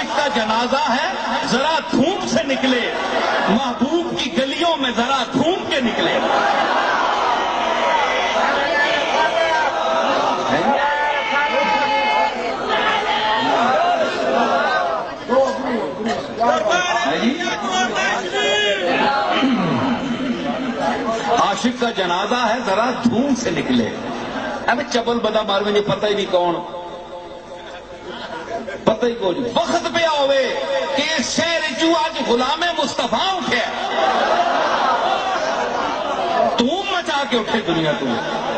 عاشق کا جنازہ ہے ذرا دھوپ سے نکلے، محبوب کی گلیوں میں ذرا گھوم کے نکلے۔ عاشق کا جنازہ ہے ذرا دھوم سے نکلے۔ اب چبل بدا مار میں نہیں پتہ ہی نہیں کون، پتہ ہی کوئی نہیں، وقت پہ ہوئے کہ شہر جو آج غلام مصطفیٰ اٹھے، تم مچا کے اٹھے دنیا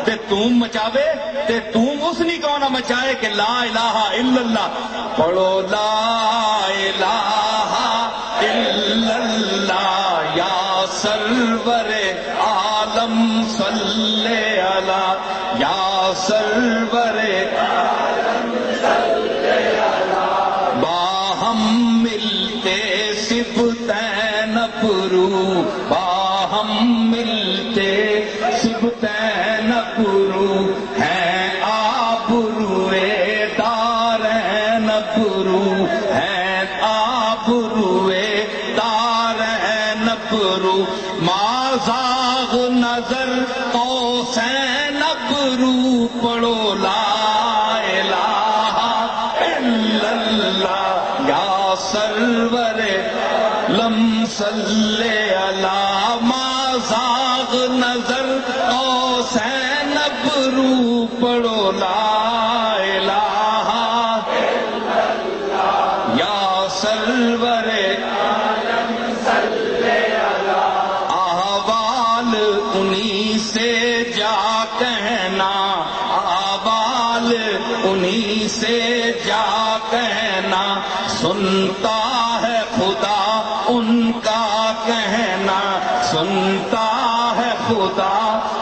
تے تم مچاوے تے تم اس نہیں کون مچائے کہ لا الہ الا اللہ پڑھو، لا الہ الا اللہ یا سرور عالم صلی علی یا سرور عالم صلی علی، باہم ملتے صفتین ابرو، باہم ملتے صفتین ابرو، ہیں آبروئے دارین ابرو، ہیں آبروئے دارین ابرو، ما زاغ نظر قوسین ابرو، پڑھو لا الہ الا اللہ یا سرور لم صلی علی، ما زاغ نظر قوسین ابرو، پڑھو لا الہ الا اللہ یا سرور عالم صلی علی، احوال انہی سے جا کہنا، احوال انہی سے جا کہنا، سنتا ہے خدا ان کا کہنا، سنتا ہے خدا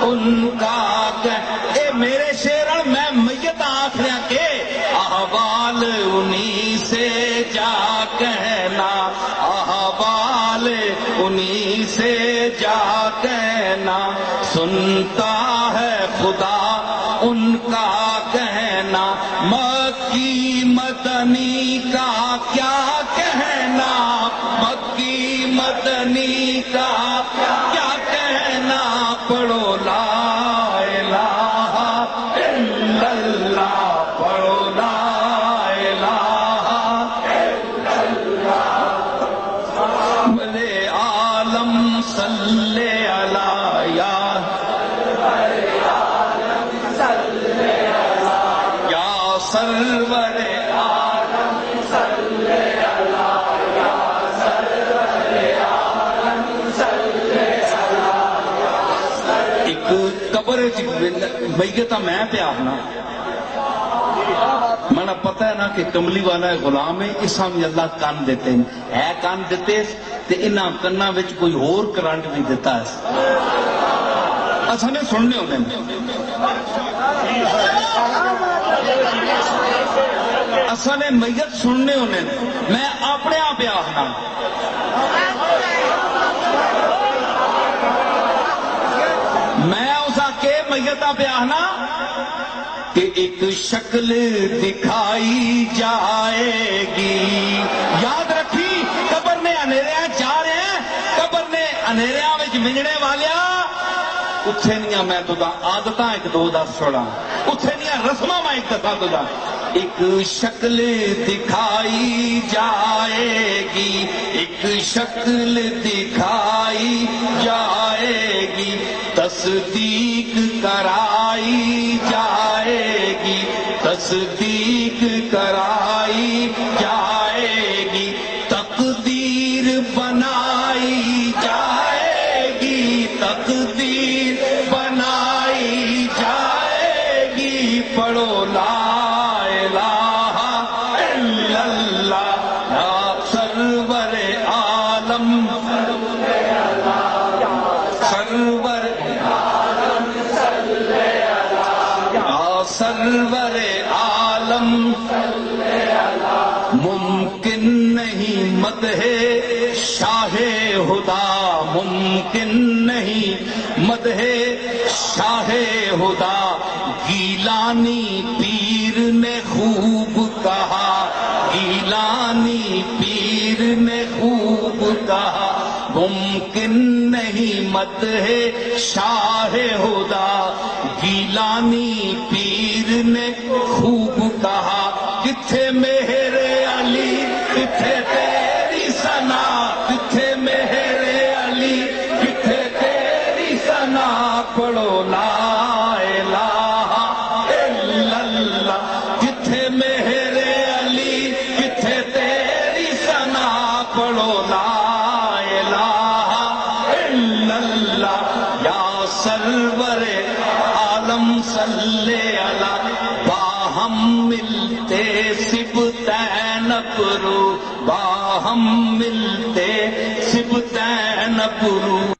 ان کا کہنا۔ اے میرے شیرن میں میت آخریا کے احوال انہی سے جا کہنا، احوال انہی سے جا کہنا، سنتا ہے خدا ان کا کہنا، مکی مدنی کا کیا کہنا، مکی مدنی کا کیا کہنا، پڑھو لا الہ الا اللہ، پڑھو لا الہ الا اللہ، بلے عالم صلی علی یا سرور عالم صلی علی یا سرور عالم صلی علی۔ ایک قبر میتا میں پیارنا منا پتہ ہے نا کہ کملی والا غلام ہے، اس ہم اللہ کان دیتے ہیں، ہے کان دیتے تے انہاں کناں وچ کوئی اور کرنٹ بھی دیتا ہے، اچھا نے سننے ہونے اصل میت سننے ہونے، میں اپنے آپ آخنا میں اس کے میتاں پہ آخنا کہ ایک شکل دکھائی جائے گی، یاد رکھی قبر نے اندھیرے جا رہے ہیں، قبر نے اندھیرے وچ منجنے والیا اتھے نہیں میں تو دا عادتاں ایک دو دس چھوڑا، اتھے نہیں رسماں میں ایک دفعہ تو دا، ایک شکل دکھائی جائے گی، ایک شکل دکھائی جائے گی، تصدیق کرائی جائے گی، تصدیق کرائی جائے گی، تقدیر بنائی جائے گی، تقدیر بنائی جائے گی، پڑھو لا الہ الا اللہ یا سرور عالم، سرور عالم یا سرور عالم، ممکن نہیں مدح شاہ خدا، ممکن نہیں مدح شاہ خدا، گیلانی پیر نے خوب کہا، گیلانی پیر نے خوب کہا ممکن نہیں مت ہے شاہ ہدا، گیلانی پیر نے خوب کہا کتھے مہر علی کتھے تیری ثنا، کتھے مہر علی کتھے تیری ثنا، پڑھو لا الہ الا اللہ، کتھے مہر علی کتھے تیری ثنا، پڑھو لا الہ الا اللہ، یا سرور عالم صلی علی، باہم ملتے سبتین پرو، باہم ملتے سبتین پرو۔